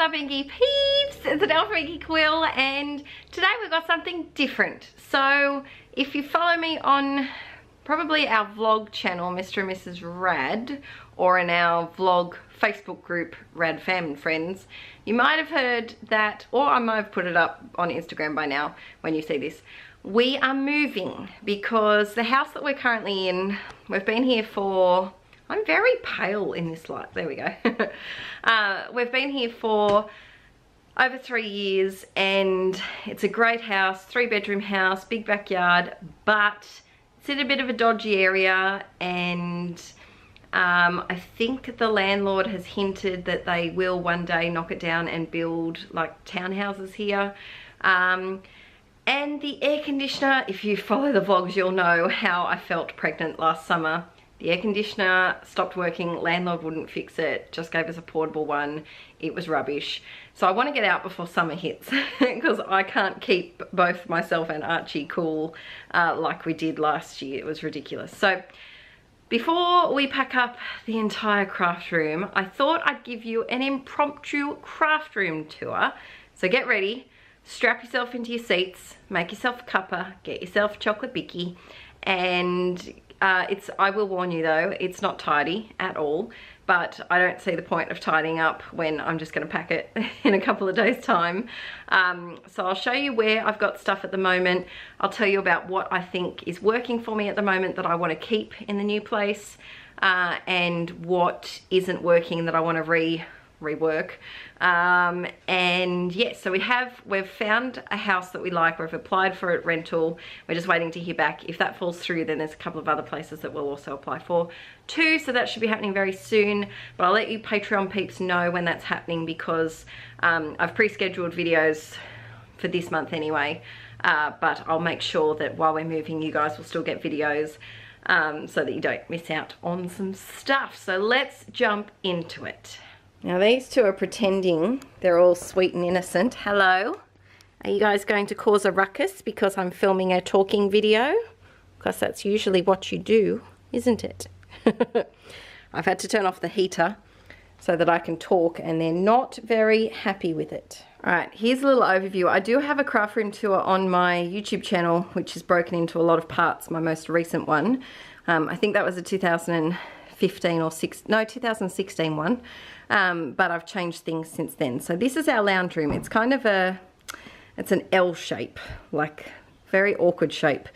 up, Inkie peeps? It's Adele from Inkie Quill, and today we've got something different. So if you follow me on probably our vlog channel, Mr. and Mrs Rad, or in our vlog Facebook group, Rad Fam and Friends, you might have heard that, or I might have put it up on Instagram by now when you see this. We are moving because the house that we're currently in, we've been here for, I'm very pale in this light, there we go. We've been here for over 3 years and it's a great house, 3-bedroom house, big backyard, but it's in a bit of a dodgy area, and I think the landlord has hinted that they will one day knock it down and build like townhouses here. And the air conditioner, if you follow the vlogs, you'll know how I felt pregnant last summer. The air conditioner stopped working, landlord wouldn't fix it, just gave us a portable one. It was rubbish. So I want to get out before summer hits because I can't keep both myself and Archie cool like we did last year. It was ridiculous. So before we pack up the entire craft room, I thought I'd give you an impromptu craft room tour. So get ready, strap yourself into your seats, make yourself a cuppa, get yourself a chocolate bicky, and I will warn you though, it's not tidy at all, but I don't see the point of tidying up when I'm just going to pack it in a couple of days time. So I'll show you where I've got stuff at the moment. I'll tell you about what I think is working for me at the moment that I want to keep in the new place, and what isn't working that I want to rework. And yes, so we've found a house that we like. We've applied for it rental. We're just waiting to hear back. If that falls through, then there's a couple of other places that we'll also apply for too, so that should be happening very soon. But I'll let you Patreon peeps know when that's happening, because I've pre-scheduled videos for this month anyway, but I'll make sure that while we're moving, you guys will still get videos, so that you don't miss out on some stuff. So let's jump into it. Now these two are pretending they're all sweet and innocent. Hello. Are you guys going to cause a ruckus because I'm filming a talking video? Because that's usually what you do, isn't it? I've had to turn off the heater so that I can talk, and they're not very happy with it. Alright, here's a little overview. I do have a craft room tour on my YouTube channel, which is broken into a lot of parts, my most recent one. I think that was a 2015 or 2016 one. But I've changed things since then. So this is our lounge room. It's kind of it's an L shape, like very awkward shape.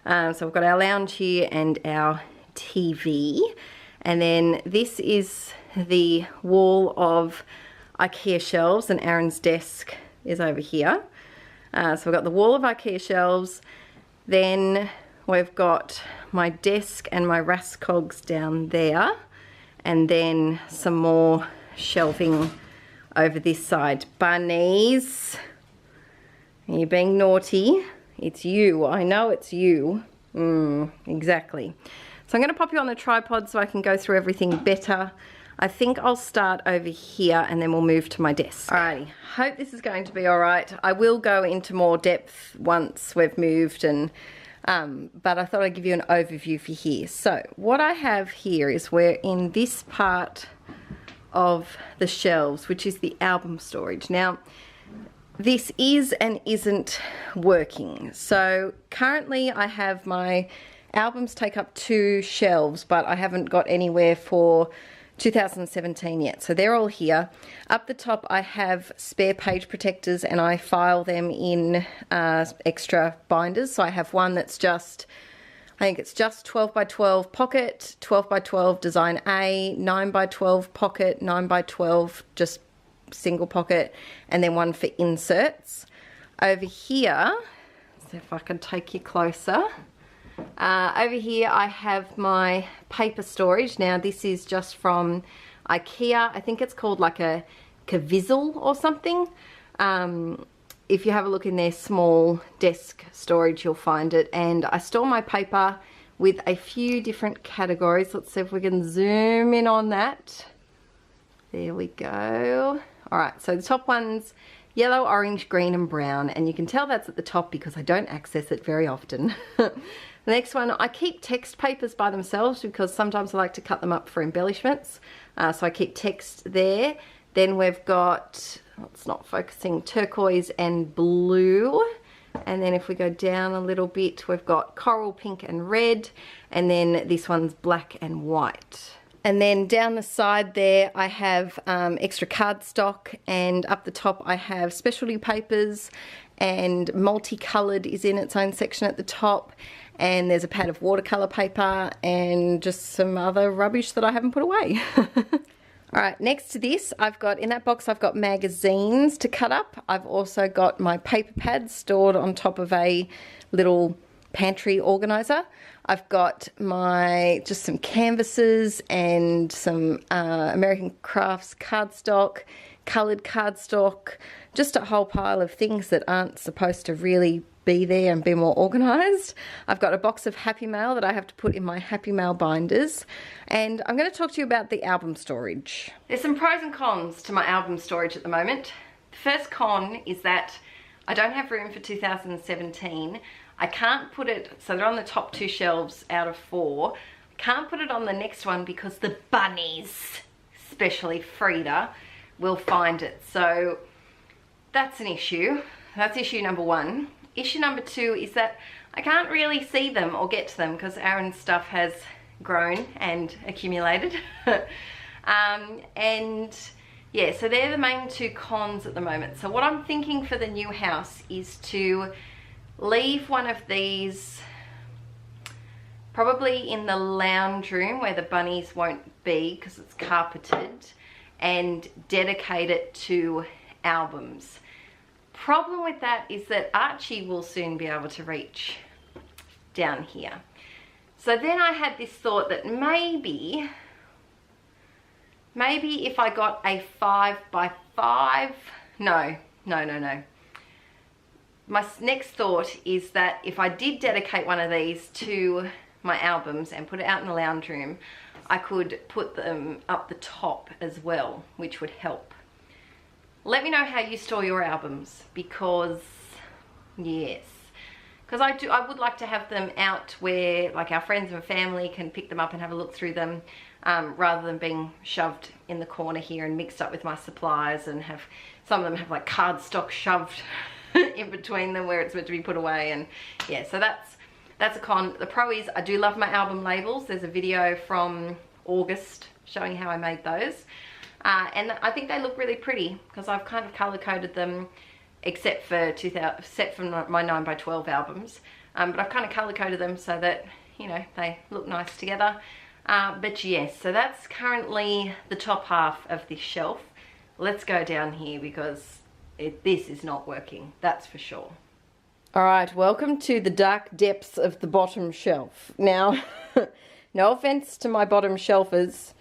So we've got our lounge here and our TV. And then this is the wall of IKEA shelves, and Aaron's desk is over here. So we've got the wall of IKEA shelves. Then we've got my desk and my Rascogs down there. And then some more shelving over this side. Bunnies, are you being naughty? It's you, I know it's you. Exactly. So I'm going to pop you on the tripod so I can go through everything better. I think I'll start over here and then we'll move to my desk. Alrighty, hope this is going to be alright. I will go into more depth once we've moved, and but I thought I'd give you an overview for here. So what I have here is we're in this part of the shelves, which is the album storage. Now this is and isn't working. So currently I have my albums take up 2 shelves, but I haven't got anywhere for 2017 yet. So they're all here. Up the top I have spare page protectors, and I file them in extra binders. So I have one that's just, I think it's just 12 by 12 pocket, 12 by 12 design A, 9 by 12 pocket, 9 by 12 just single pocket, and then one for inserts. Over here, so if I can take you closer, over here I have my paper storage. Now this is just from IKEA. I think it's called like a Caviezel or something. If you have a look in their small desk storage, you'll find it. And I store my paper with a few different categories. Let's see if we can zoom in on that. There we go. All right, so the top one's yellow, orange, green, and brown. And you can tell that's at the top because I don't access it very often. The next one, I keep text papers by themselves because sometimes I like to cut them up for embellishments. So I keep text there. Then we've got, it's not focusing, turquoise and blue. And then if we go down a little bit, we've got coral, pink and red. And then this one's black and white. And then down the side there, I have extra cardstock, and up the top I have specialty papers, and multicolored is in its own section at the top. And there's a pad of watercolor paper and just some other rubbish that I haven't put away. All right, next to this, I've got, in that box, I've got magazines to cut up. I've also got my paper pads stored on top of a little pantry organizer. I've got just some canvases and some American Crafts cardstock, coloured cardstock, just a whole pile of things that aren't supposed to really be there and be more organised. I've got a box of Happy Mail that I have to put in my Happy Mail binders, and I'm going to talk to you about the album storage. There's some pros and cons to my album storage at the moment. The first con is that I don't have room for 2017. I can't put it, so they're on the top 2 shelves out of 4. I can't put it on the next one because the bunnies, especially Frida, will find it. So that's an issue. That's issue number 1. Issue number 2 is that I can't really see them or get to them because Aaron's stuff has grown and accumulated. And yeah, so they're the main 2 cons at the moment. So what I'm thinking for the new house is to leave one of these probably in the lounge room where the bunnies won't be because it's carpeted, and dedicate it to albums. Problem with that is that Archie will soon be able to reach down here. So then I had this thought that maybe if I got a 5x5, no. My next thought is that if I did dedicate one of these to my albums and put it out in the lounge room, I could put them up the top as well, which would help. Let me know how you store your albums, because yes, because I would like to have them out where like our friends and family can pick them up and have a look through them, rather than being shoved in the corner here and mixed up with my supplies, and have some of them have like cardstock shoved in between them where it's meant to be put away. And yeah, so that's a con. The pro is I do love my album labels. There's a video from August showing how I made those. And I think they look really pretty because I've kind of color coded them, except for my 9x12 albums. But I've kind of color coded them so that, you know, they look nice together. But yes, so that's currently the top half of this shelf. Let's go down here because this is not working, that's for sure. All right, welcome to the dark depths of the bottom shelf. Now, no offense to my bottom shelfers,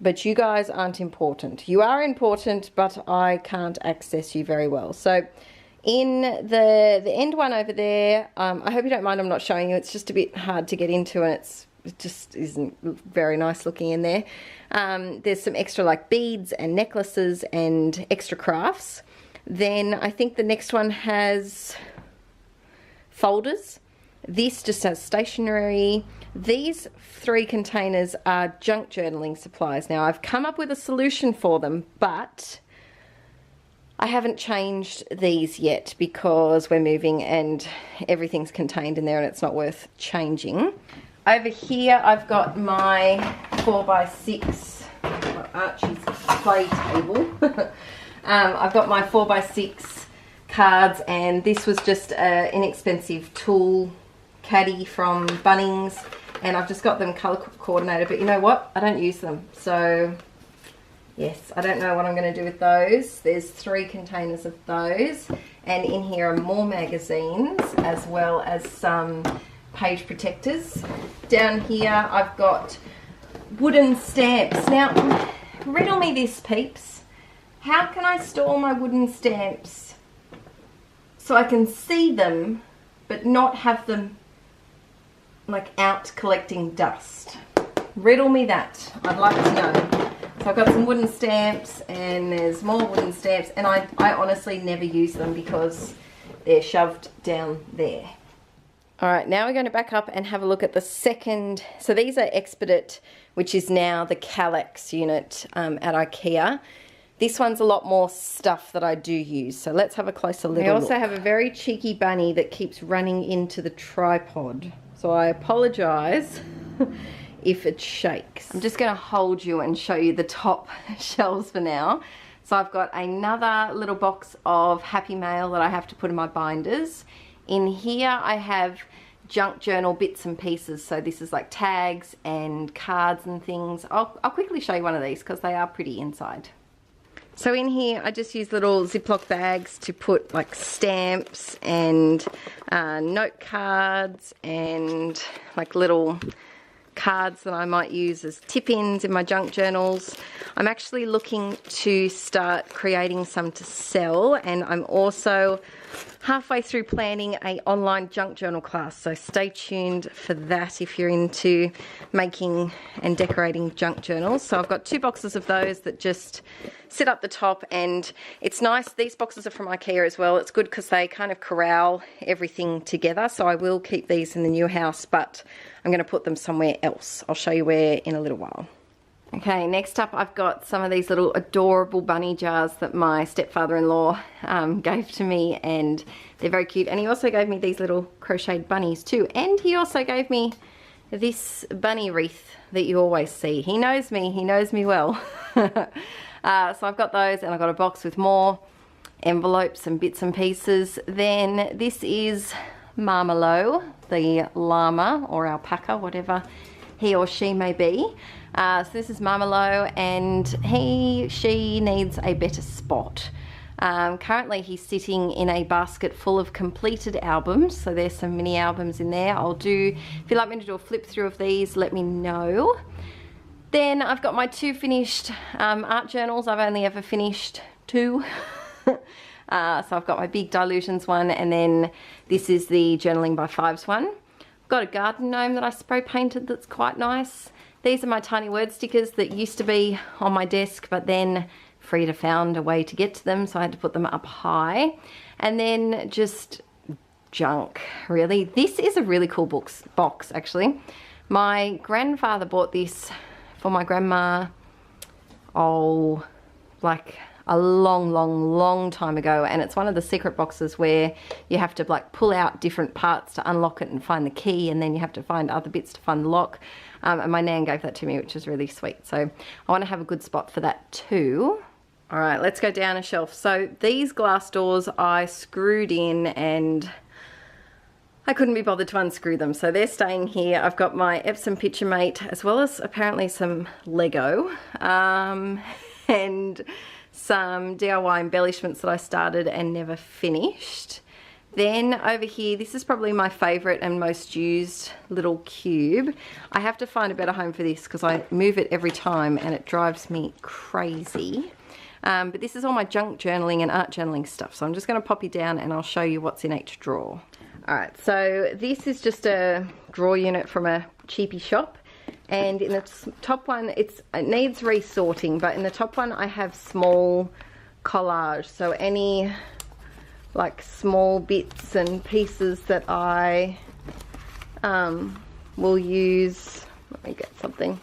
but you guys aren't important. You are important, but I can't access you very well. So in the end one over there, I hope you don't mind I'm not showing you. It's just a bit hard to get into, and it just isn't very nice looking in there. There's some extra like beads and necklaces and extra crafts. Then I think the next one has folders. This just has stationery. These 3 containers are junk journaling supplies. Now I've come up with a solution for them, but I haven't changed these yet because we're moving and everything's contained in there and it's not worth changing. Over here I've got my 4x6 Archie's play table. I've got my 4x6 cards, and this was just an inexpensive tool caddy from Bunnings, and I've just got them color coordinated, but you know what, I don't use them, so yes, I don't know what I'm going to do with those. There's 3 containers of those, and in here are more magazines as well as some page protectors. Down here I've got wooden stamps. Now riddle me this, peeps, how can I store my wooden stamps so I can see them but not have them like out collecting dust? Riddle me that, I'd like to know. So I've got some wooden stamps, and there's more wooden stamps, and I honestly never use them because they're shoved down there. Alright, now we're going to back up and have a look at the second. So these are Expedit, which is now the Kallax unit at IKEA. This one's a lot more stuff that I do use. So let's have a closer look. I also have a very cheeky bunny that keeps running into the tripod. So I apologise if it shakes. I'm just going to hold you and show you the top shelves for now. So I've got another little box of Happy Mail that I have to put in my binders. In here I have junk journal bits and pieces. So this is like tags and cards and things. I'll quickly show you one of these because they are pretty inside. So in here I just use little Ziploc bags to put like stamps and note cards and like little cards that I might use as tip-ins in my junk journals. I'm actually looking to start creating some to sell, and I'm also halfway through planning an online junk journal class, so stay tuned for that if you're into making and decorating junk journals. So I've got 2 boxes of those that just sit up the top, and it's nice. These boxes are from IKEA as well. It's good because they kind of corral everything together, so I will keep these in the new house, but I'm going to put them somewhere else. I'll show you where in a little while. Okay, next up I've got some of these little adorable bunny jars that my stepfather-in-law gave to me, and they're very cute. And he also gave me these little crocheted bunnies too, and he also gave me this bunny wreath that you always see. He knows me well. So I've got those, and I've got a box with more envelopes and bits and pieces. Then this is Marmelo, the llama or alpaca, whatever he or she may be. So this is Marmelo, and she needs a better spot. Currently he's sitting in a basket full of completed albums, so there's some mini albums in there. If you'd like me to do a flip through of these, let me know. Then I've got my 2 finished art journals. I've only ever finished 2. So I've got my big Dilutions one, and then this is the Journaling by Fives one. I've got a garden gnome that I spray painted that's quite nice. These are my tiny word stickers that used to be on my desk, but then Frida found a way to get to them, so I had to put them up high. And then just junk, really. This is a really cool box, actually. My grandfather bought this for my grandma, like a long time ago, and it's one of the secret boxes where you have to like pull out different parts to unlock it and find the key, and then you have to find other bits to find the lock. And my nan gave that to me, which is really sweet. So I want to have a good spot for that too. All right, let's go down a shelf. So these glass doors I screwed in, and I couldn't be bothered to unscrew them, so they're staying here. I've got my Epsom Picture Mate, as well as apparently some Lego, and some DIY embellishments that I started and never finished. Then over here, this is probably my favourite and most used little cube. I have to find a better home for this because I move it every time and it drives me crazy. But this is all my junk journaling and art journaling stuff, so I'm just going to pop you down and I'll show you what's in each drawer. Alright, so this is just a drawer unit from a cheapy shop. And in the top one, it needs resorting, but in the top one I have small collage. So any like small bits and pieces that I will use, let me get something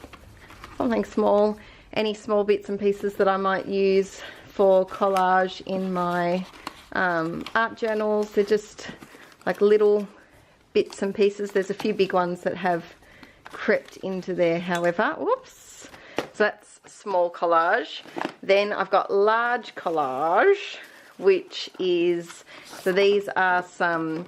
small, any small bits and pieces that I might use for collage in my art journals. They're just like little bits and pieces. There's a few big ones that have crept into there, however. Whoops. So that's small collage. Then I've got large collage, which is, so these are some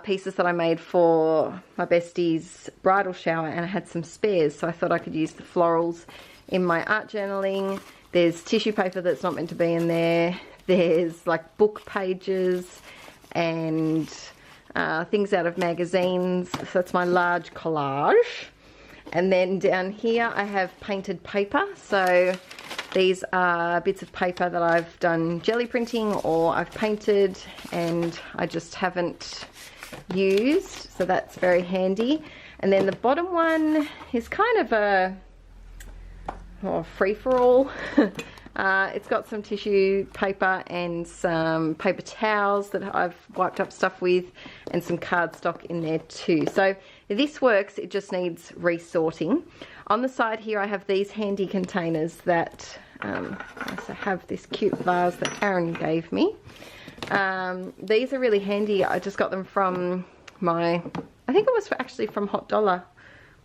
pieces that I made for my bestie's bridal shower, and I had some spares, so I thought I could use the florals in my art journaling. There's tissue paper that's not meant to be in there. There's like book pages and things out of magazines. So that's my large collage. And then down here I have painted paper. So these are bits of paper that I've done jelly printing or I've painted and I just haven't used. So that's very handy. And then the bottom one is kind of a free-for-all. It's got some tissue paper and some paper towels that I've wiped up stuff with, and some cardstock in there too. So this works, it just needs resorting. On the side here I have these handy containers that I also have this cute vase that Aaron gave me. These are really handy. I just got them from I think it was actually from Hot Dollar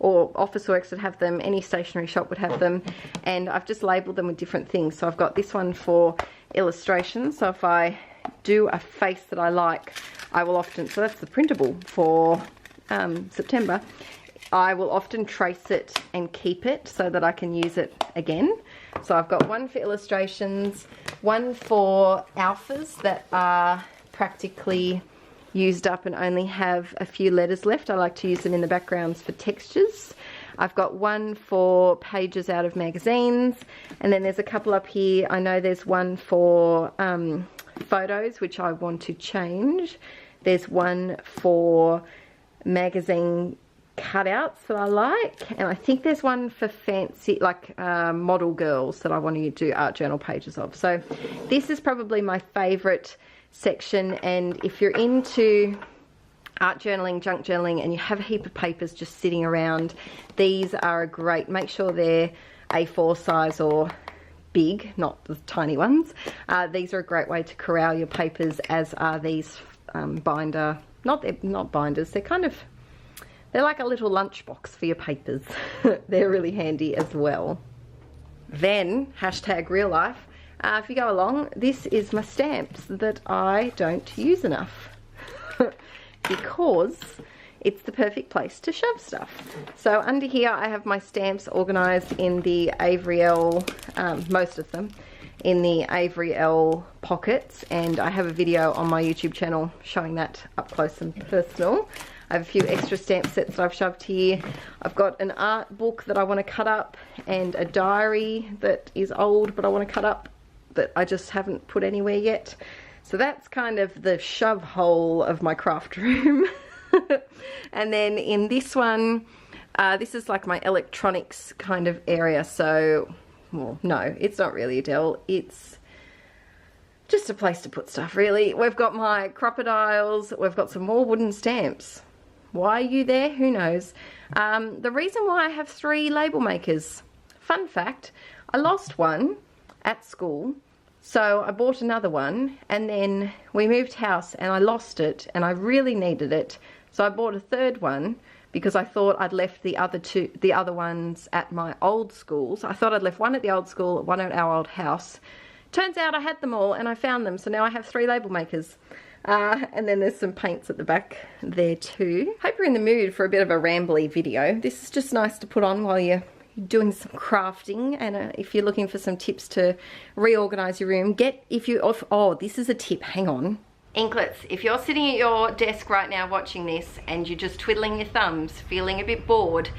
or Officeworks would have them, any stationery shop would have them, and I've just labelled them with different things. So I've got this one for illustrations, so if I do a face that I like, I will often, so that's the printable for September, I will often trace it and keep it so that I can use it again. So I've got one for illustrations, one for alphas that are practically used up and only have a few letters left. I like to use them in the backgrounds for textures. I've got one for pages out of magazines, and then there's a couple up here. I know there's one for photos, which I want to change. There's one for magazine cutouts that I like, and I think there's one for fancy, like model girls that I want to do art journal pages of. So this is probably my favorite section, and if you're into art journaling, junk journaling, and you have a heap of papers just sitting around, these are a great, make sure they're A4 size or big, not the tiny ones. These are a great way to corral your papers, as are these binder, not binders, they're like a little lunchbox for your papers. They're really handy as well. Then, hashtag real life. If you go along, this is my stamps that I don't use enough because it's the perfect place to shove stuff. So under here I have my stamps organised in the Avery L, most of them, in the Avery L pockets, and I have a video on my YouTube channel showing that up close and personal. I have a few extra stamp sets that I've shoved here. I've got an art book that I want to cut up, and a diary that is old but I want to cut up that I just haven't put anywhere yet. So that's kind of the shove hole of my craft room. And then in this one, this is like my electronics kind of area. So, well, no, it's not really a dell. It's just a place to put stuff, really. We've got my crocodiles. We've got some more wooden stamps. Why are you there? Who knows? The reason why I have 3 label makers. Fun fact, I lost one at school, so I bought another one, and then we moved house and I lost it, and I really needed it, so I bought a 3rd one because I thought I'd left the other ones at my old school. So I thought I'd left one at the old school, one at our old house. Turns out I had them all and I found them, so now I have 3 label makers. And then there's some paints at the back there too. Hope you're in the mood for a bit of a rambly video. This is just nice to put on while you're doing some crafting, and if you're looking for some tips to reorganize your room, oh, this is a tip, hang on. Inklets, if you're sitting at your desk right now watching this and you're just twiddling your thumbs, feeling a bit bored,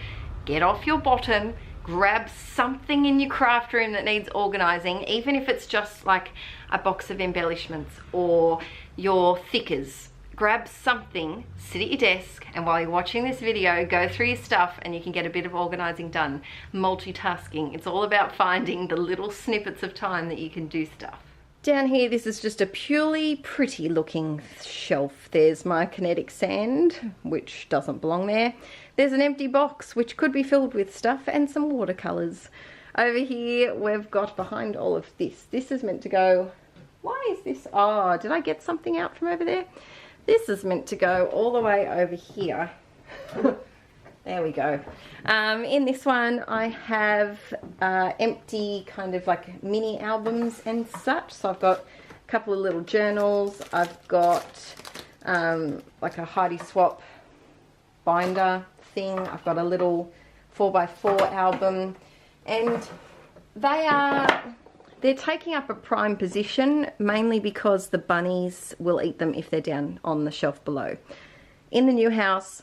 get off your bottom, grab something in your craft room that needs organizing, even if it's just like a box of embellishments or your thickers. Grab something, sit at your desk, and while you're watching this video, go through your stuff and you can get a bit of organizing done. Multitasking, it's all about finding the little snippets of time that you can do stuff. Down here, this is just a purely pretty looking shelf. There's my kinetic sand, which doesn't belong there. There's an empty box, which could be filled with stuff, and some watercolors. Over here, we've got behind all of this. This is meant to go, why is this? Oh, did I get something out from over there? This is meant to go all the way over here. There we go. In this one, I have empty kind of like mini albums and such. So I've got a couple of little journals. I've got like a Heidi Swap binder thing. I've got a little 4x4 album, and they're taking up a prime position, mainly because the bunnies will eat them if they're down on the shelf below. In the new house,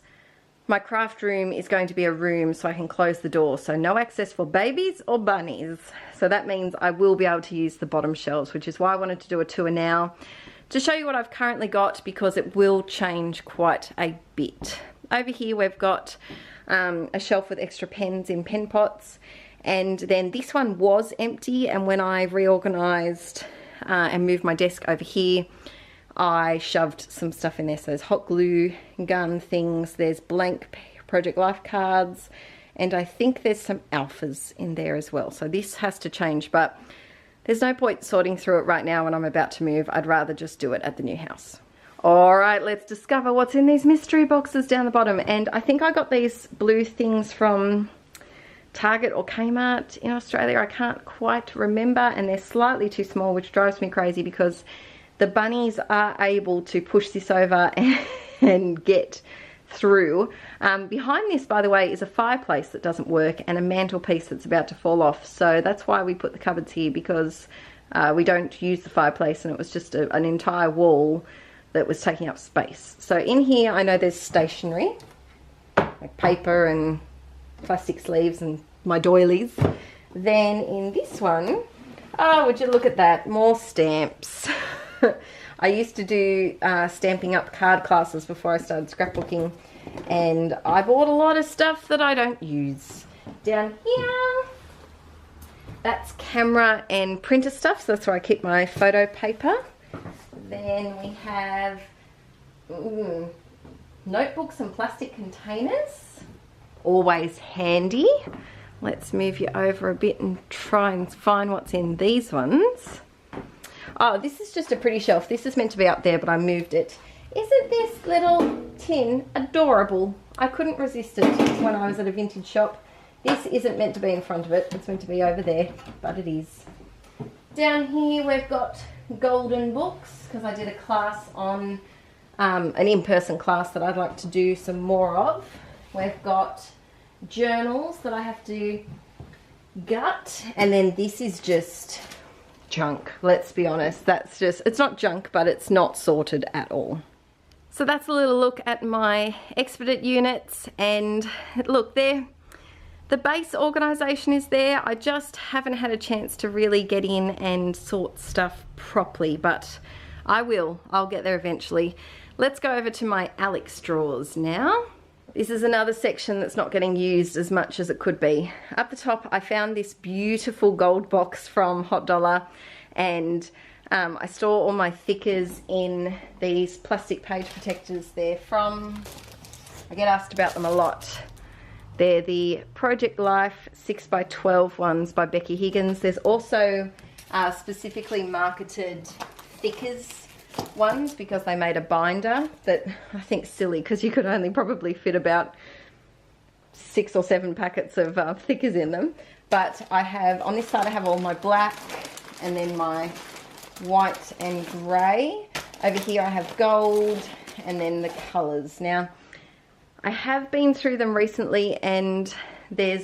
my craft room is going to be a room so I can close the door, so no access for babies or bunnies. So that means I will be able to use the bottom shelves, which is why I wanted to do a tour now, to show you what I've currently got, because it will change quite a bit. Over here we've got a shelf with extra pens in pen pots. And then this one was empty, and when I reorganized and moved my desk over here, I shoved some stuff in there. So there's hot glue gun things, there's blank Project Life cards, and I think there's some alphas in there as well. So this has to change, but there's no point sorting through it right now when I'm about to move. I'd rather just do it at the new house. All right, let's discover what's in these mystery boxes down the bottom. And I think I got these blue things from Target or Kmart in Australia. I can't quite remember, and they're slightly too small, which drives me crazy because the bunnies are able to push this over and get through. Behind this, by the way, is a fireplace that doesn't work and a mantelpiece that's about to fall off. So that's why we put the cupboards here, because we don't use the fireplace, and it was just an entire wall that was taking up space. So in here, I know there's stationery, like paper and plastic sleeves and my doilies. Then in this one, oh, would you look at that, more stamps. I used to do stamping up card classes before I started scrapbooking, and I bought a lot of stuff that I don't use. Down here, that's camera and printer stuff, so that's where I keep my photo paper. Then we have notebooks and plastic containers, always handy. Let's move you over a bit and try and find what's in these ones. Oh, this is just a pretty shelf. This is meant to be up there, but I moved it. Isn't this little tin adorable? I couldn't resist it when I was at a vintage shop. This isn't meant to be in front of it. It's meant to be over there, but it is. Down here we've got golden books, because I did a class on, an in-person class that I'd like to do some more of. We've got journals that I have to gut, and then this is just junk, let's be honest. That's just, it's not junk, but it's not sorted at all. So that's a little look at my Expedit units, and look, the base organisation is there. I just haven't had a chance to really get in and sort stuff properly, but I'll get there eventually. Let's go over to my Alex drawers now. This is another section that's not getting used as much as it could be. Up the top, I found this beautiful gold box from Hot Dollar, and I store all my thickers in these plastic page protectors. They're from, I get asked about them a lot. They're the Project Life 6x12 ones by Becky Higgins. There's also specifically marketed thickers ones, because they made a binder that I think silly, because you could only probably fit about 6 or 7 packets of thickers in them. But I have, on this side I have all my black, and then my white and grey. Over here I have gold, and then the colours. Now I have been through them recently, and they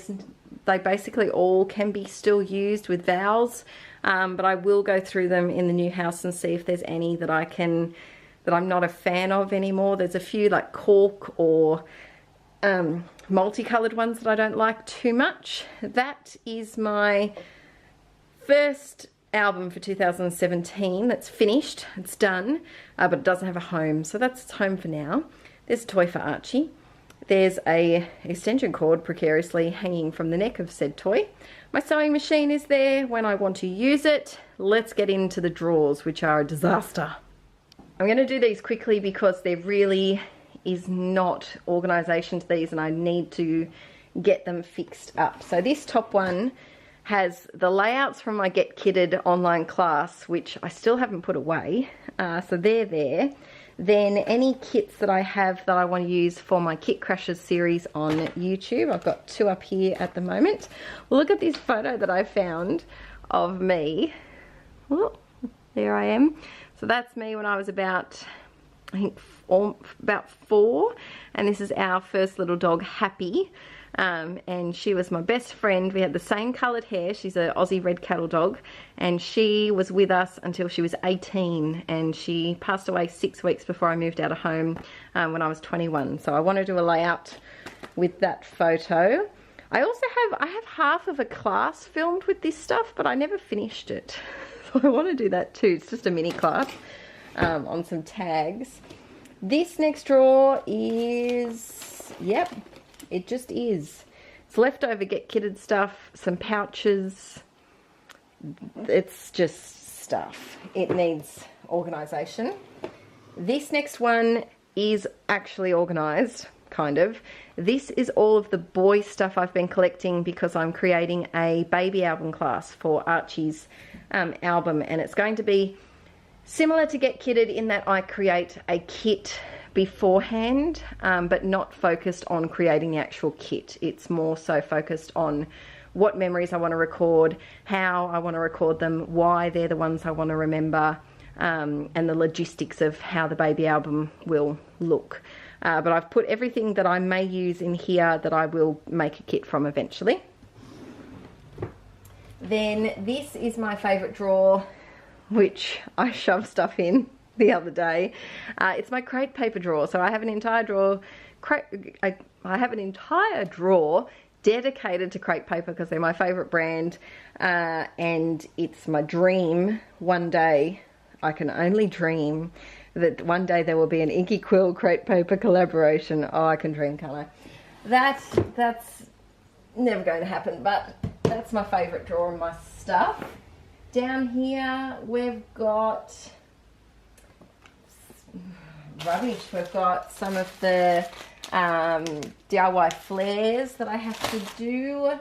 basically all can be still used with vowels. But I will go through them in the new house and see if there's any that I'm not a fan of anymore. There's a few like cork or multicoloured ones that I don't like too much. That is my first album for 2017 that's finished. It's done, but it doesn't have a home, so that's its home for now. There's a toy for Archie. There's a extension cord precariously hanging from the neck of said toy. My sewing machine is there when I want to use it. Let's get into the drawers, which are a disaster. I'm going to do these quickly because there really is not organisation to these, and I need to get them fixed up. So this top one has the layouts from my Get Kitted online class, which I still haven't put away. So they're there. Then any kits that I have that I want to use for my Kit Crashers series on YouTube. I've got 2 up here at the moment. Look at this photo that I found of me. Oh, there I am. So that's me when I was about, I think, about 4. And this is our first little dog, Happy. And she was my best friend. We had the same coloured hair. She's an Aussie red cattle dog, and she was with us until she was 18, and she passed away 6 weeks before I moved out of home when I was 21. So I want to do a layout with that photo. I have half of a class filmed with this stuff, but I never finished it. So I want to do that too. It's just a mini class on some tags. This next drawer is, yep, it just is. It's leftover Get Kitted stuff, some pouches. It's just stuff. It needs organisation. This next one is actually organised. kind of. This is all of the boy stuff I've been collecting because I'm creating a baby album class for Archie's album, and it's going to be similar to Get Kitted in that I create a kit beforehand, but not focused on creating the actual kit. It's more so focused on what memories I want to record, how I want to record them, why they're the ones I want to remember, and the logistics of how the baby album will look. But I've put everything that I may use in here that I will make a kit from eventually. Then this is my favourite drawer, which I shoved stuff in the other day. It's my crate paper drawer. So I have an entire drawer, I have an entire drawer dedicated to crate paper because they're my favourite brand, and it's my dream one day, I can only dream, that one day there will be an Inkie Quill crate paper collaboration. Oh, I can dream, can't I? That's never going to happen, but that's my favourite drawer of my stuff. Down here we've got rubbish. We've got some of the DIY flares that I have to do,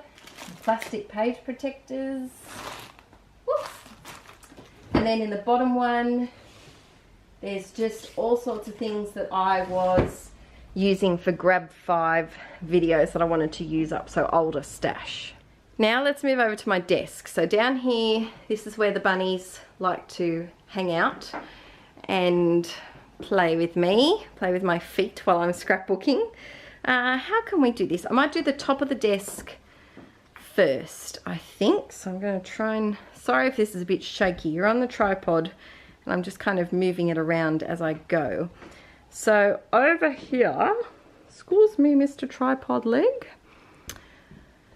plastic page protectors. Woof. And then in the bottom one, there's just all sorts of things that I was using for Grab 5 videos that I wanted to use up, so older stash. Now let's move over to my desk. So down here, this is where the bunnies like to hang out and play with me, play with my feet while I'm scrapbooking. How can we do this? I might do the top of the desk first, I think. So I'm going to try and, sorry if this is a bit shaky, you're on the tripod and I'm just kind of moving it around as I go. So over here, excuse me Mr. Tripod Leg.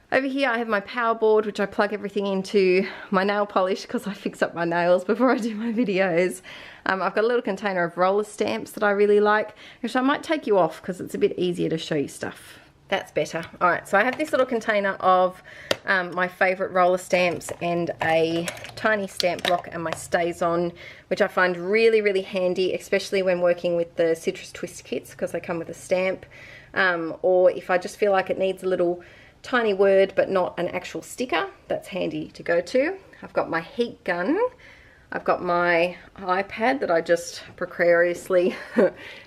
Over here I have my power board, which I plug everything into, my nail polish because I fix up my nails before I do my videos. I've got a little container of roller stamps that I really like, which I might take you off because it's a bit easier to show you stuff. That's better. Alright, so I have this little container of my favourite roller stamps and a tiny stamp block and my StazOn, which I find really, really handy, especially when working with the Citrus Twist kits because they come with a stamp, or if I just feel like it needs a little tiny word but not an actual sticker, that's handy to go to. I've got my heat gun. I've got my iPad that I just precariously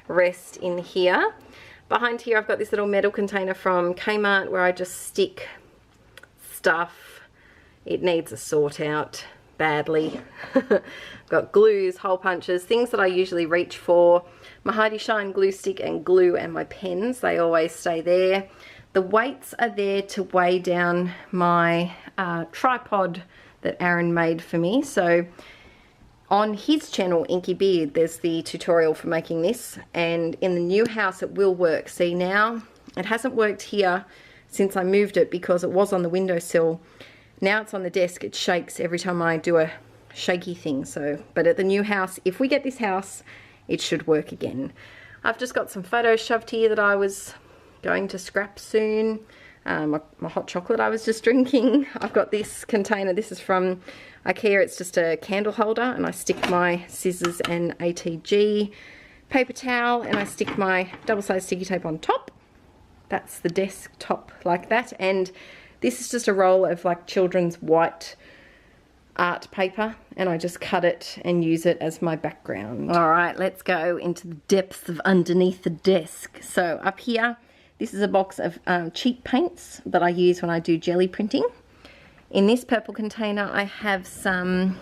rest in here. Behind here I've got this little metal container from Kmart where I just stick stuff. It needs a sort out badly. I've got glues, hole punches, things that I usually reach for. My Heidi Shine glue stick and glue and my pens, they always stay there. The weights are there to weigh down my tripod that Aaron made for me. So on his channel, Inky Beard, there's the tutorial for making this, and in the new house it will work. See, now it hasn't worked here since I moved it because it was on the windowsill. Now it's on the desk, it shakes every time I do a shaky thing. So, but at the new house, if we get this house, it should work again. I've just got some photos shoved here that I was going to scrap soon. My hot chocolate I was just drinking. I've got this container, this is from IKEA, it's just a candle holder, and I stick my scissors and ATG paper towel, and I stick my double-sided sticky tape on top. That's the desktop like that, and this is just a roll of like children's white art paper, and I just cut it and use it as my background. Alright, let's go into the depths of underneath the desk. So up here, this is a box of cheap paints that I use when I do jelly printing. In this purple container I have some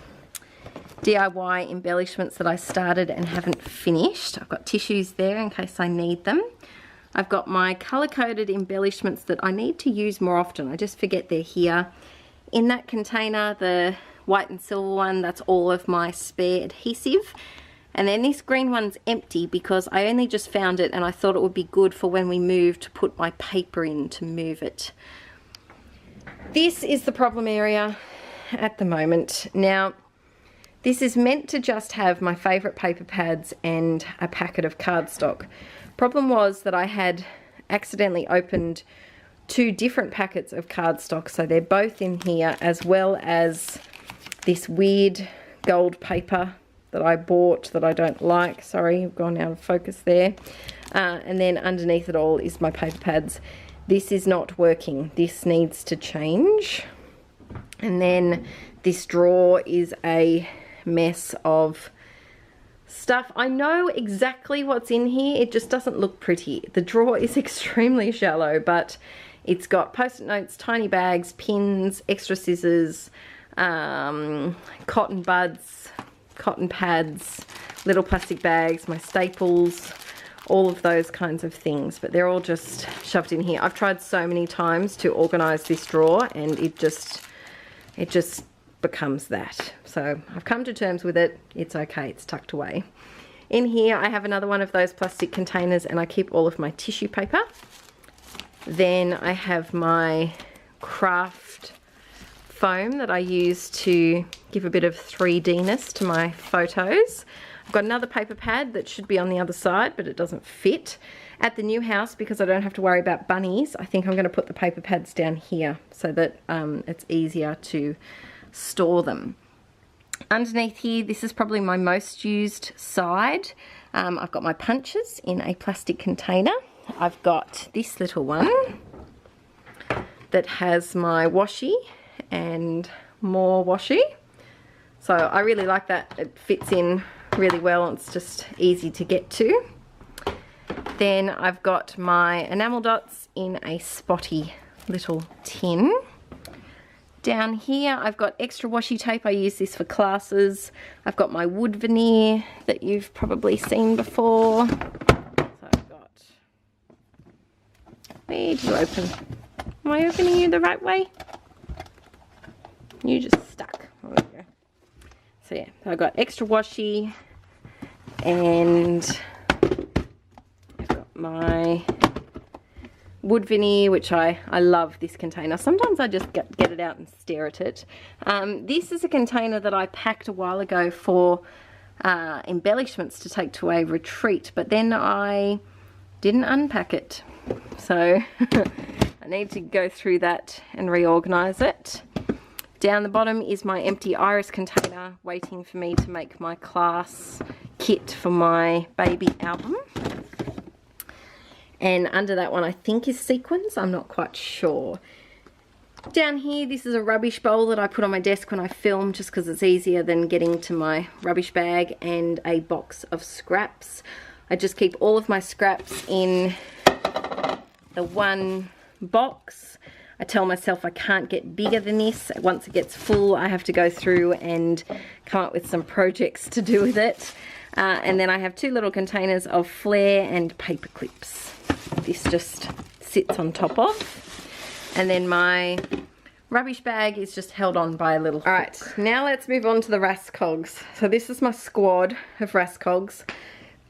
DIY embellishments that I started and haven't finished. I've got tissues there in case I need them. I've got my colour-coded embellishments that I need to use more often. I just forget they're here. In that container, the white and silver one, that's all of my spare adhesive. And then this green one's empty because I only just found it and I thought it would be good for when we move to put my paper in to move it. This is the problem area at the moment. Now, this is meant to just have my favourite paper pads and a packet of cardstock. Problem was that I had accidentally opened 2 different packets of cardstock, so they're both in here, as well as this weird gold paper that I bought that I don't like. Sorry, I've gone out of focus there. And then underneath it all is my paper pads. This is not working. This needs to change. And then this drawer is a mess of stuff. I know exactly what's in here. It just doesn't look pretty. The drawer is extremely shallow, but it's got post-it notes, tiny bags, pins, extra scissors, cotton buds, cotton pads, little plastic bags, my staples, all of those kinds of things, but they're all just shoved in here. I've tried so many times to organize this drawer and it just becomes that. So I've come to terms with it. It's okay, it's tucked away. In here I have another one of those plastic containers and I keep all of my tissue paper. Then I have my craft foam that I use to give a bit of 3D-ness to my photos. I've got another paper pad that should be on the other side, but it doesn't fit. At the new house, because I don't have to worry about bunnies, I think I'm going to put the paper pads down here so that it's easier to store them. Underneath here, this is probably my most used side. I've got my punches in a plastic container. I've got this little one that has my washi and more washi. So I really like that. It fits in really well. It's just easy to get to. Then I've got my enamel dots in a spotty little tin. Down here I've got extra washi tape. I use this for classes. I've got my wood veneer that you've probably seen before. So I've got... Where do you open? Am I opening you the right way? You just stuck. There we go. So yeah, so I've got extra washi and I've got my wood veneer, which I love this container. Sometimes I just get it out and stare at it. This is a container that I packed a while ago for embellishments to take to a retreat, but then I didn't unpack it. So I need to go through that and reorganize it. Down the bottom is my empty iris container waiting for me to make my class kit for my baby album. And under that one I think is sequins, I'm not quite sure. Down here, this is a rubbish bowl that I put on my desk when I film just because it's easier than getting to my rubbish bag, and a box of scraps. I just keep all of my scraps in the one box. I tell myself I can't get bigger than this. Once it gets full, I have to go through and come up with some projects to do with it. And then I have two little containers of flare and paper clips. This just sits on top of. And then my rubbish bag is just held on by a little hook. Alright, now let's move on to the Rascogs. So this is my squad of Rascogs.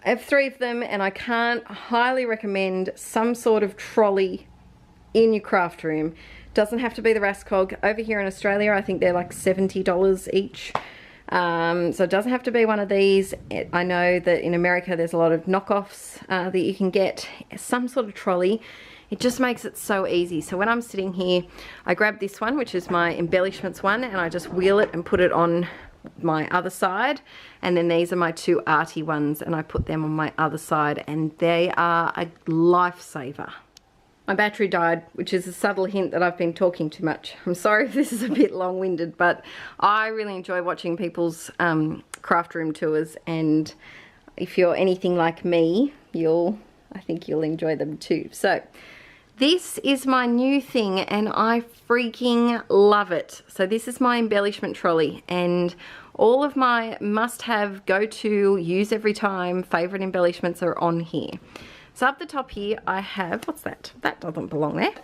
I have 3 of them, and I can't highly recommend some sort of trolley in your craft room. Doesn't have to be the Rascog. Over here in Australia I think they're like $70 each. So it doesn't have to be one of these. I know that in America there's a lot of knockoffs that you can get. Some sort of trolley. It just makes it so easy. So when I'm sitting here, I grab this one, which is my embellishments one, and I just wheel it and put it on my other side. And then these are my 2 arty ones, and I put them on my other side, and they are a lifesaver. My battery died, which is a subtle hint that I've been talking too much. I'm sorry if this is a bit long-winded, but I really enjoy watching people's craft room tours, and if you're anything like me, I think you'll enjoy them too. So this is my new thing, and I freaking love it. So this is my embellishment trolley, and all of my must-have, go-to, use every time favorite embellishments are on here. So up the top here I have, what's that? That doesn't belong there.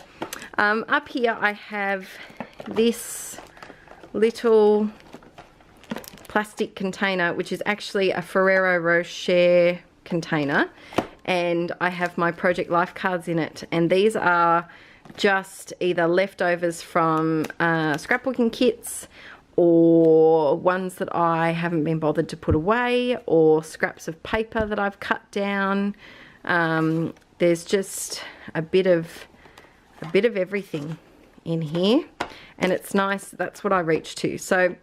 Up here I have this little plastic container, which is actually a Ferrero Rocher container. And I have my Project Life cards in it. And these are just either leftovers from scrapbooking kits, or ones that I haven't been bothered to put away, or scraps of paper that I've cut down. There's just a bit of everything in here, and it's nice. That's what I reach to. So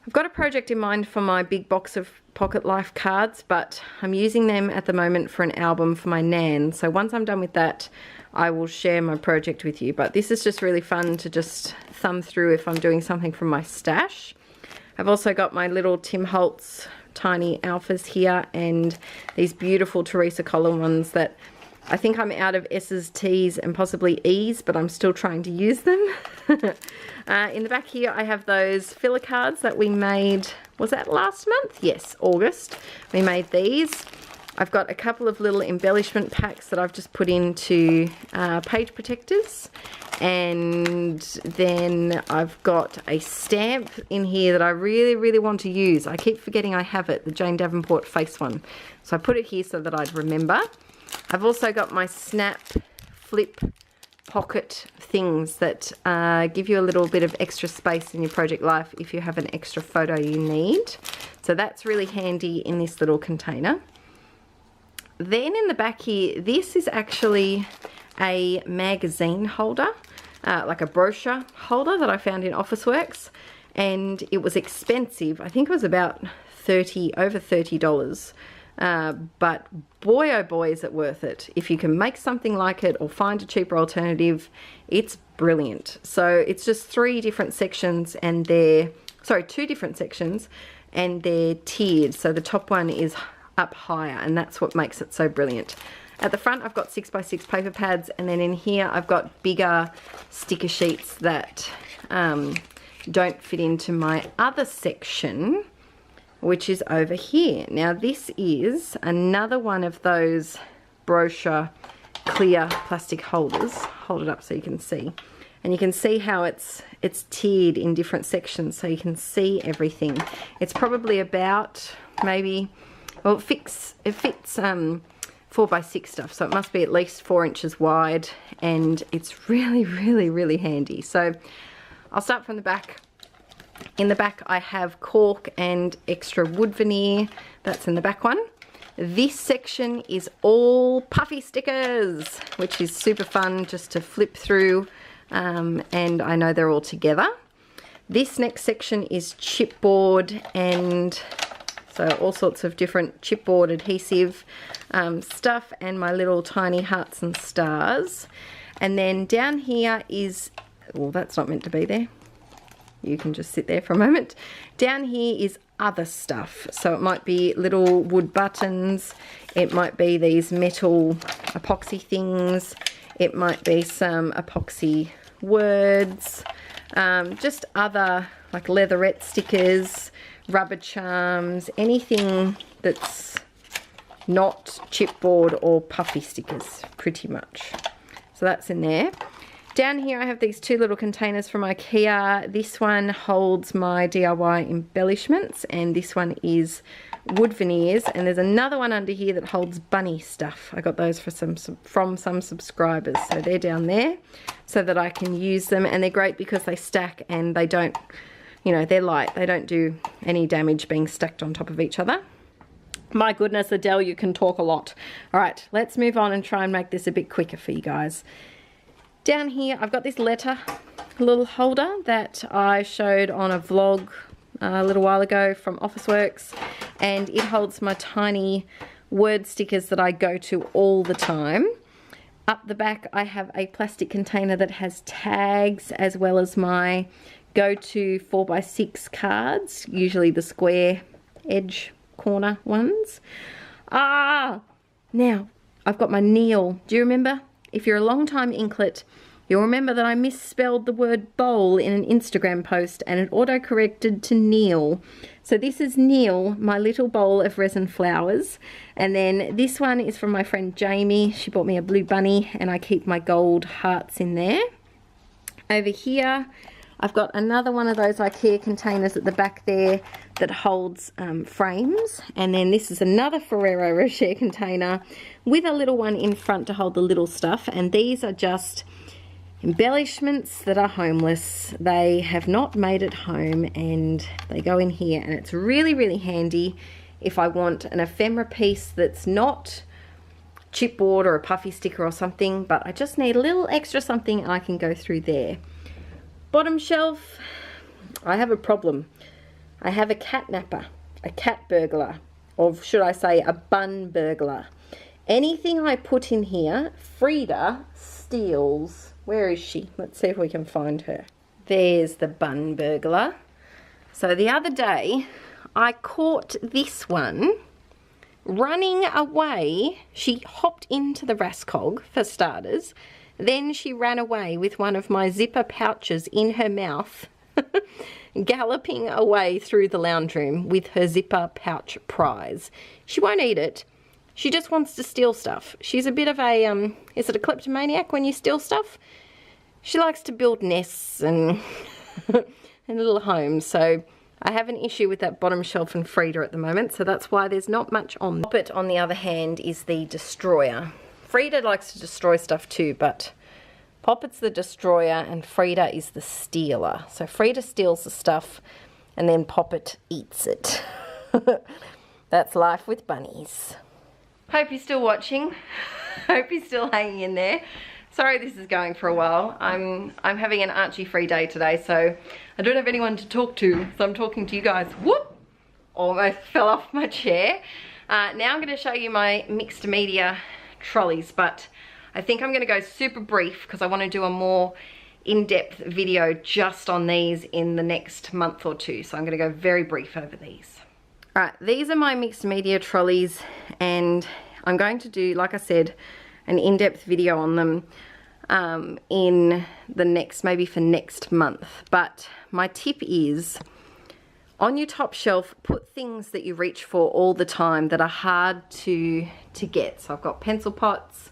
I've got a project in mind for my big box of Pocket Life cards, but I'm using them at the moment for an album for my nan. So once I'm done with that, I will share my project with you. But this is just really fun to just thumb through if I'm doing something from my stash. I've also got my little Tim Holtz tiny alphas here, and these beautiful Teresa Collin ones that I think I'm out of S's, T's and possibly E's, but I'm still trying to use them. In the back here I have those filler cards that we made, was that last month? Yes, August. We made these. I've got a couple of little embellishment packs that I've just put into page protectors. And then I've got a stamp in here that I really want to use. I keep forgetting I have it, the Jane Davenport face one. So I put it here so that I'd remember. I've also got my snap flip pocket things that give you a little bit of extra space in your project life if you have an extra photo you need. So that's really handy in this little container. Then in the back here, this is actually a magazine holder, like a brochure holder that I found in Officeworks, and it was expensive. I think it was about over $30. But boy oh boy is it worth it. If you can make something like it or find a cheaper alternative, it's brilliant. So it's just two different sections and they're tiered. So the top one is up higher, and that's what makes it so brilliant. At the front I've got 6x6 paper pads, and then in here I've got bigger sticker sheets that don't fit into my other section, which is over here. Now this is another one of those brochure clear plastic holders. Hold it up so you can see. And you can see how it's tiered in different sections so you can see everything. It's probably about maybe, well, it fits 4x6 stuff, so it must be at least 4 inches wide, and it's really handy. So I'll start from the back. In the back I have cork and extra wood veneer. That's in the back one. This section is all puffy stickers, which is super fun just to flip through, and I know they're all together. This next section is chipboard, and so all sorts of different chipboard adhesive stuff, and my little tiny hearts and stars. And then down here is, well, that's not meant to be there. You can just sit there for a moment. Down here is other stuff. So it might be little wood buttons. It might be these metal epoxy things. It might be some epoxy words. Just other like leatherette stickers, rubber charms, anything that's not chipboard or puffy stickers, pretty much. So that's in there. Down here I have these two little containers from IKEA. This one holds my DIY embellishments, and this one is wood veneers, and there's another one under here that holds bunny stuff. I got those from some subscribers, so they're down there so that I can use them, and they're great because they stack and they don't, you know, they're light. They don't do any damage being stacked on top of each other. My goodness, Adele, you can talk a lot. All right, let's move on and try and make this a bit quicker for you guys. Down here I've got this letter little holder that I showed on a vlog a little while ago from Officeworks, and it holds my tiny word stickers that I go to all the time. Up the back I have a plastic container that has tags, as well as my go-to 4x6 cards, usually the square edge corner ones. Now I've got my Neil. Do you remember? If you're a long time inklet, you'll remember that I misspelled the word bowl in an Instagram post and it auto-corrected to Neil. So this is Neil, my little bowl of resin flowers. And then this one is from my friend Jamie. She bought me a blue bunny, and I keep my gold hearts in there. Over here I've got another one of those IKEA containers at the back there that holds frames. And then this is another Ferrero Rocher container with a little one in front to hold the little stuff. And these are just embellishments that are homeless. They have not made it home, and they go in here. And it's really handy if I want an ephemera piece that's not chipboard or a puffy sticker or something, but I just need a little extra something, and I can go through there. Bottom shelf, I have a problem. I have a catnapper, a cat burglar, or should I say a bun burglar. Anything I put in here, Frida steals. Where is she? Let's see if we can find her. There's the bun burglar. So the other day, I caught this one running away. She hopped into the Rascog, for starters. Then she ran away with one of my zipper pouches in her mouth, galloping away through the lounge room with her zipper pouch prize. She won't eat it. She just wants to steal stuff. She's a bit of a, is it a kleptomaniac when you steal stuff? She likes to build nests and, and little homes. So I have an issue with that bottom shelf and Frida at the moment. So that's why there's not much on. Poppet, on the other hand, is the destroyer. Frida likes to destroy stuff too, but Poppet's the destroyer and Frida is the stealer. So Frida steals the stuff and then Poppet eats it. That's life with bunnies. Hope you're still watching. Hope you're still hanging in there. Sorry this is going for a while. I'm having an Archie free day today, so I don't have anyone to talk to, so I'm talking to you guys. Whoop! Almost fell off my chair. Now I'm going to show you my mixed media trolleys, but I think I'm going to go super brief because I want to do a more in-depth video just on these in the next month or two, so I'm going to go very brief over these. Alright, these are my mixed media trolleys and I'm going to do, like I said, an in-depth video on them in the next, maybe for next month. But my tip is, on your top shelf, put things that you reach for all the time that are hard to get. So I've got pencil pots,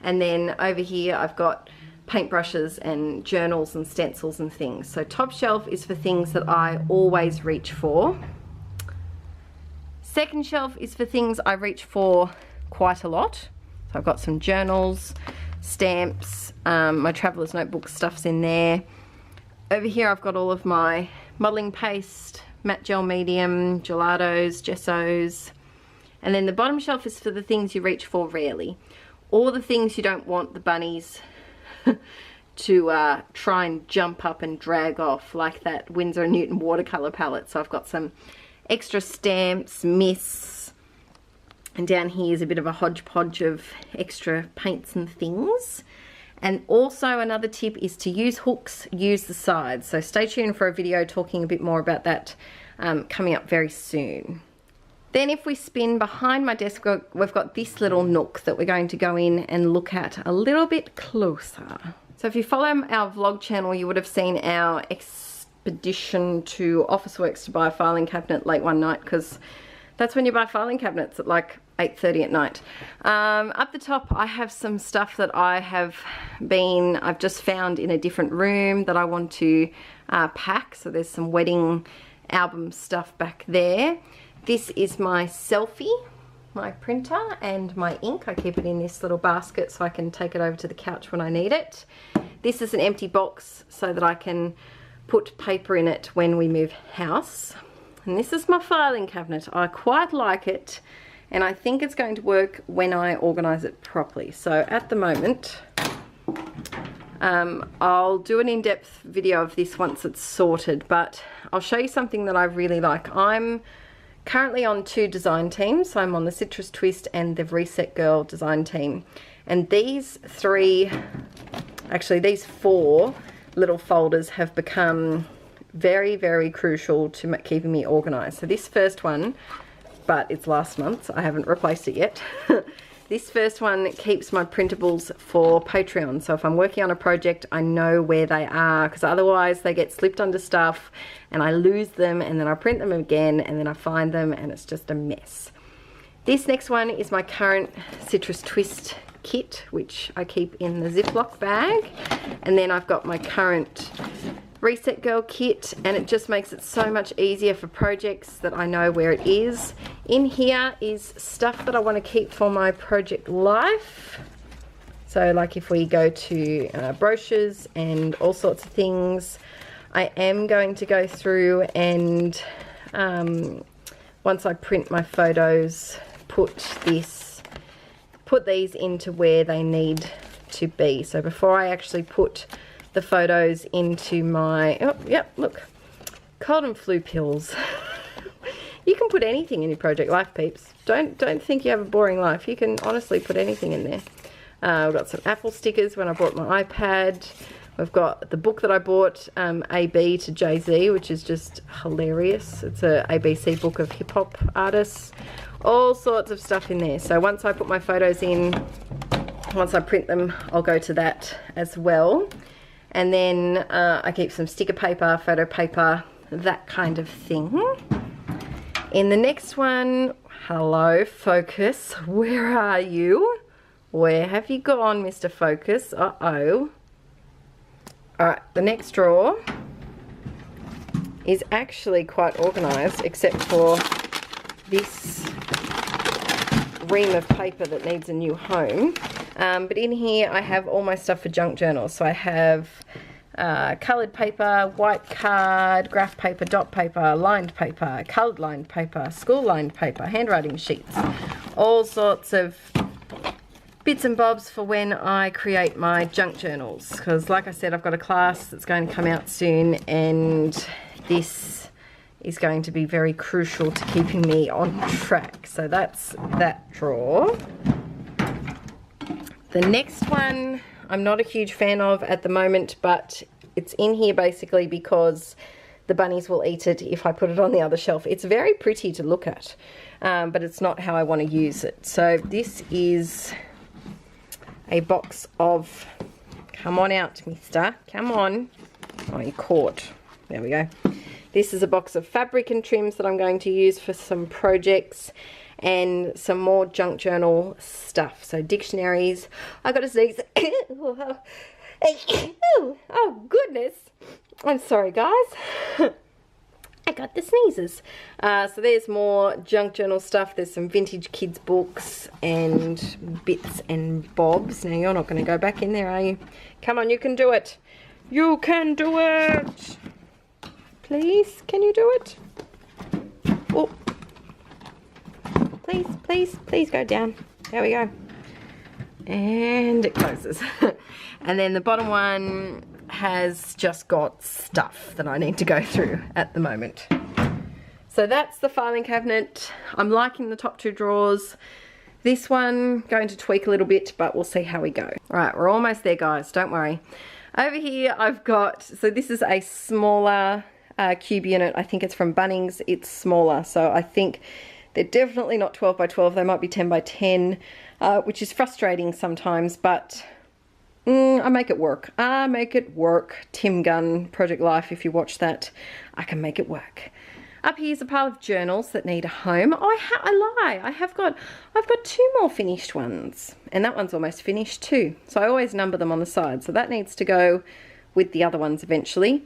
and then over here I've got paintbrushes and journals and stencils and things. So top shelf is for things that I always reach for. Second shelf is for things I reach for quite a lot. So I've got some journals, stamps, my traveller's notebook stuff's in there. Over here I've got all of my modelling paste, matte gel medium, gelatos, gessos. And then the bottom shelf is for the things you reach for rarely. All the things you don't want the bunnies to try and jump up and drag off, like that Winsor & Newton watercolour palette. So I've got some extra stamps, mists, and down here is a bit of a hodgepodge of extra paints and things. And also another tip is to use hooks, use the sides. So stay tuned for a video talking a bit more about that coming up very soon. Then if we spin behind my desk, we've got this little nook that we're going to go in and look at a little bit closer. So if you follow our vlog channel, you would have seen our expedition to Officeworks to buy a filing cabinet late one night, because that's when you buy filing cabinets, at like 8:30 at night. Up the top I have some stuff that I've just found in a different room that I want to pack. So there's some wedding album stuff back there. This is my selfie, my printer, and my ink. I keep it in this little basket so I can take it over to the couch when I need it. This is an empty box so that I can put paper in it when we move house. And this is my filing cabinet. I quite like it, and I think it's going to work when I organise it properly. So at the moment, I'll do an in-depth video of this once it's sorted, but I'll show you something that I really like. I'm currently on 2 design teams. So I'm on the Citrus Twist and the Reset Girl design team. And these 4 little folders have become very, very crucial to keeping me organised. So this first one, but it's last month, so I haven't replaced it yet. This first one keeps my printables for Patreon. So if I'm working on a project, I know where they are, because otherwise they get slipped under stuff and I lose them, and then I print them again and then I find them and it's just a mess. This next one is my current Citrus Twist kit, which I keep in the Ziploc bag. And then I've got my current Reset Girl kit, and it just makes it so much easier for projects that I know where it is. In here is stuff that I want to keep for my project life. So like if we go to brochures and all sorts of things, I am going to go through and once I print my photos, put these into where they need to be. So before I actually put the photos into my, oh yep, look, Cold and flu pills. You can put anything in your project life, peeps. Don't think you have a boring life. You can honestly put anything in there. We've got some Apple stickers when I bought my iPad. We've got the book that I bought, AB to Jay-Z, which is just hilarious. It's a ABC book of hip-hop artists. All sorts of stuff in there. So once I put my photos in, once I print them, I'll go to that as well. And then I keep some sticker paper, photo paper, that kind of thing. In the next one, hello, Focus. Where are you? Where have you gone, Mr. Focus? Uh-oh. Alright, the next drawer is actually quite organised, except for this ream of paper that needs a new home. But in here I have all my stuff for junk journals. So I have coloured paper, white card, graph paper, dot paper, lined paper, coloured lined paper, school lined paper, handwriting sheets, all sorts of bits and bobs for when I create my junk journals, because like I said, I've got a class that's going to come out soon, and this is going to be very crucial to keeping me on track. So that's that drawer. The next one I'm not a huge fan of at the moment, but it's in here basically because the bunnies will eat it if I put it on the other shelf. It's very pretty to look at, but it's not how I want to use it. So this is a box of, come on out, mister, come on. Oh, you caught. There we go. This is a box of fabric and trims that I'm going to use for some projects, and some more junk journal stuff. So dictionaries. I got to sneeze. Oh goodness. I'm sorry, guys. I got the sneezes. So there's more junk journal stuff. There's some vintage kids books and bits and bobs. Now you're not going to go back in there, are you? Come on, you can do it. You can do it. Please, can you do it? Oh. Please, please, please go down. There we go. And it closes. And then the bottom one has just got stuff that I need to go through at the moment. So that's the filing cabinet. I'm liking the top two drawers. This one, going to tweak a little bit, but we'll see how we go. All right, we're almost there, guys. Don't worry. Over here, I've got, so this is a smaller cube unit. I think it's from Bunnings. It's smaller, so I think they're definitely not 12 by 12. They might be 10 by 10, which is frustrating sometimes, but I make it work. I make it work. Tim Gunn, Project Life, if you watch that, I can make it work. Up here's a pile of journals that need a home. Oh, I lie. I've got 2 more finished ones, and that one's almost finished too. So I always number them on the side. So that needs to go with the other ones eventually.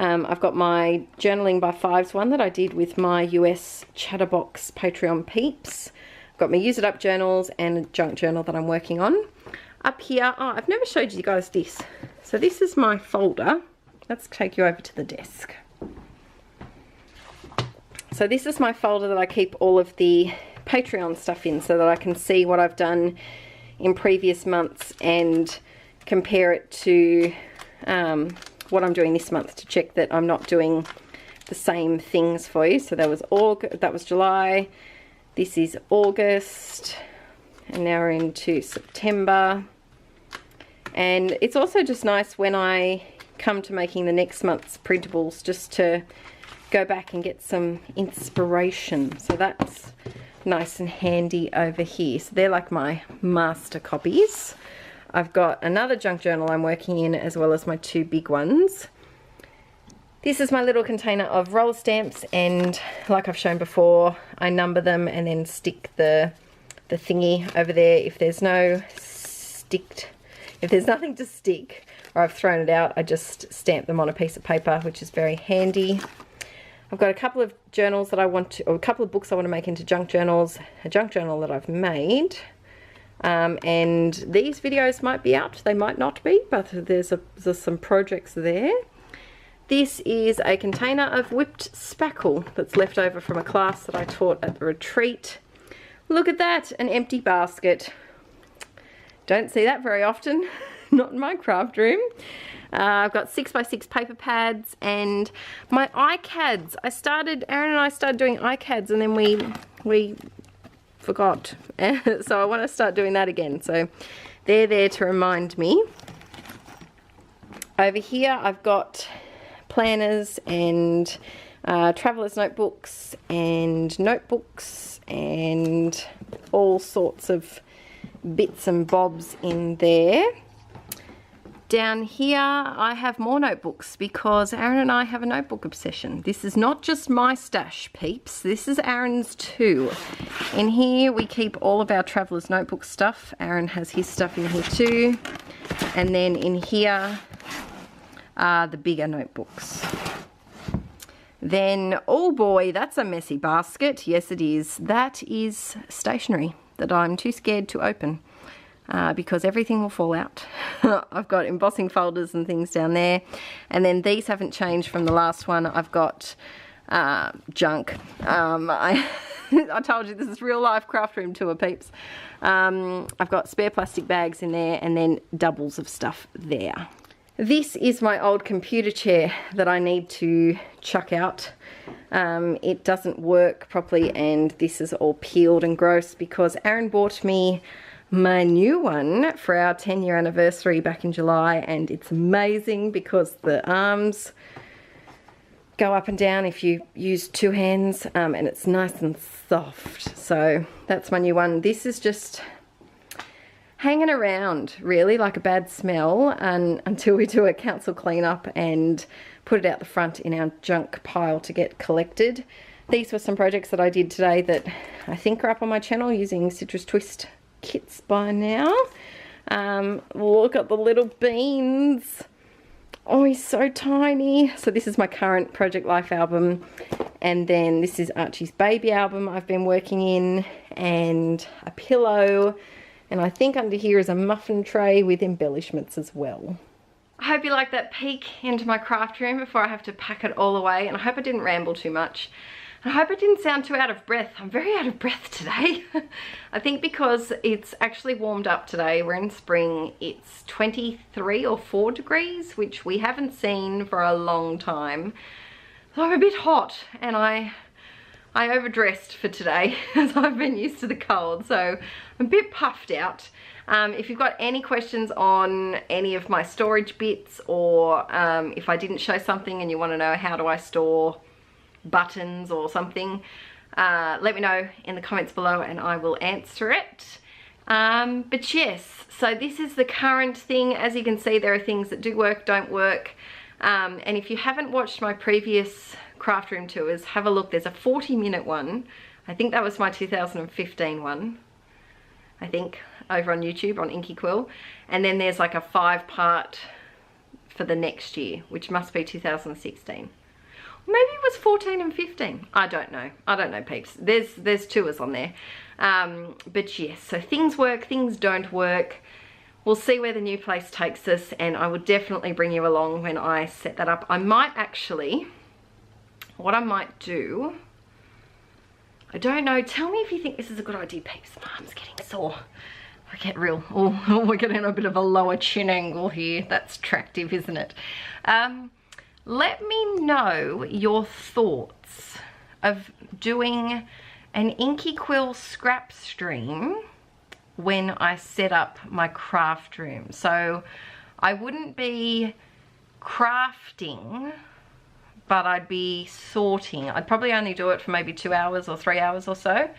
I've got my journaling by fives one that I did with my US Chatterbox Patreon peeps. I've got my use it up journals and a junk journal that I'm working on. Up here, oh, I've never showed you guys this. So this is my folder. Let's take you over to the desk. So this is my folder that I keep all of the Patreon stuff in, so that I can see what I've done in previous months and compare it to what I'm doing this month, to check that I'm not doing the same things for you. So that was July, this is August, and now we're into September. And it's also just nice when I come to making the next month's printables, just to go back and get some inspiration. So that's nice and handy over here. So they're like my master copies. I've got another junk journal I'm working in, as well as my 2 big ones. This is my little container of roller stamps, and like I've shown before, I number them and then stick the thingy over there. If there's nothing to stick, or I've thrown it out, I just stamp them on a piece of paper, which is very handy. I've got a couple of journals that I want to, or a couple of books I want to make into junk journals, a junk journal that I've made. And these videos might be out, they might not be, but there's some projects there. This is a container of whipped spackle that's left over from a class that I taught at the retreat. Look at that, an empty basket. Don't see that very often, not in my craft room. I've got 6x6 paper pads and my iCads. Aaron and I started doing iCads and then we forgot. So I want to start doing that again. So they're there to remind me. Over here I've got planners and traveller's notebooks and notebooks and all sorts of bits and bobs in there. Down here I have more notebooks because Aaron and I have a notebook obsession. This is not just my stash, peeps. This is Aaron's too. In here we keep all of our traveller's notebook stuff. Aaron has his stuff in here too. And then in here are the bigger notebooks. Then, oh boy, that's a messy basket. Yes, it is. That is stationery that I'm too scared to open. Because everything will fall out. I've got embossing folders and things down there. And then these haven't changed from the last one. I've got junk. I told you this is real life craft room tour, peeps. I've got spare plastic bags in there and then doubles of stuff there. This is my old computer chair that I need to chuck out. It doesn't work properly and this is all peeled and gross because Aaron bought me my new one for our 10-year anniversary back in July, and it's amazing because the arms go up and down if you use two hands, and it's nice and soft. So that's my new one. This is just hanging around really like a bad smell until we do a council cleanup and put it out the front in our junk pile to get collected. These were some projects that I did today that I think are up on my channel using Citrus Twist kits by now. Look at the little beans. Oh, he's so tiny. So this is my current Project Life album, and then this is Archie's baby album I've been working in, and a pillow, and I think under here is a muffin tray with embellishments as well. I hope you like that peek into my craft room before I have to pack it all away, and I hope I didn't ramble too much. I hope I didn't sound too out of breath. I'm very out of breath today. I think because it's actually warmed up today. We're in spring. It's 23 or 4 degrees, which we haven't seen for a long time. So I'm a bit hot, and I overdressed for today as I've been used to the cold. So I'm a bit puffed out. If you've got any questions on any of my storage bits, or if I didn't show something and you want to know how do I store buttons or something, let me know in the comments below and I will answer it. But yes, so this is the current thing. As you can see, there are things that do work, don't work, and if you haven't watched my previous craft room tours, have a look. There's a 40-minute one. I think that was my 2015 one, I think, over on YouTube on Inkie Quill, and then there's like a 5-part for the next year, which must be 2016. Maybe it was 14 and 15. I don't know, peeps. There's tours on there. But yes, so things work, things don't work. We'll see where the new place takes us, and I will definitely bring you along when I set that up. I might actually, what I might do, I don't know. Tell me if you think this is a good idea, peeps. My arm's getting sore. I get real, oh, we're getting a bit of a lower chin angle here. That's attractive, isn't it? Let me know your thoughts of doing an Inkie Quill scrap stream when I set up my craft room. So I wouldn't be crafting, but I'd be sorting. I'd probably only do it for maybe 2 hours or 3 hours or so.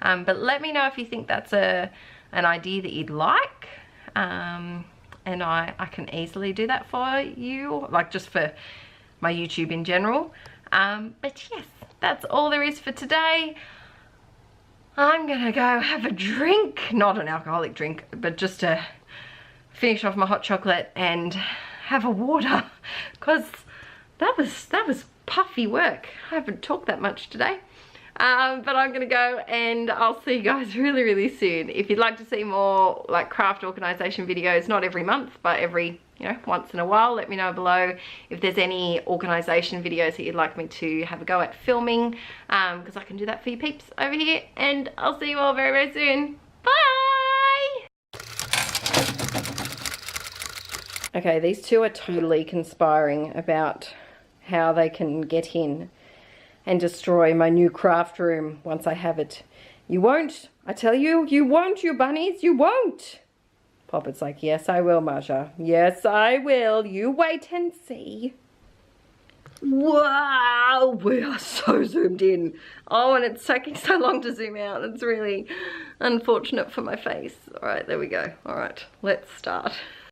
But let me know if you think that's an idea that you'd like. And I can easily do that for you, like just for my YouTube in general. But yes, that's all there is for today. I'm gonna go have a drink, not an alcoholic drink, but just to finish off my hot chocolate and have a water, because that was puffy work. I haven't talked that much today. But I'm gonna go, and I'll see you guys really, really soon. If you'd like to see more like craft organisation videos, not every month, but every, you know, once in a while, let me know below if there's any organisation videos that you'd like me to have a go at filming, because I can do that for you peeps over here. And I'll see you all very, very soon. Bye! Okay, these two are totally conspiring about how they can get in and destroy my new craft room once I have it. You won't, I tell you, you won't, you bunnies, you won't. Poppet's like, yes, I will, Masha. Yes, I will. You wait and see. Wow, we are so zoomed in. Oh, and it's taking so long to zoom out. It's really unfortunate for my face. All right, there we go. All right, let's start.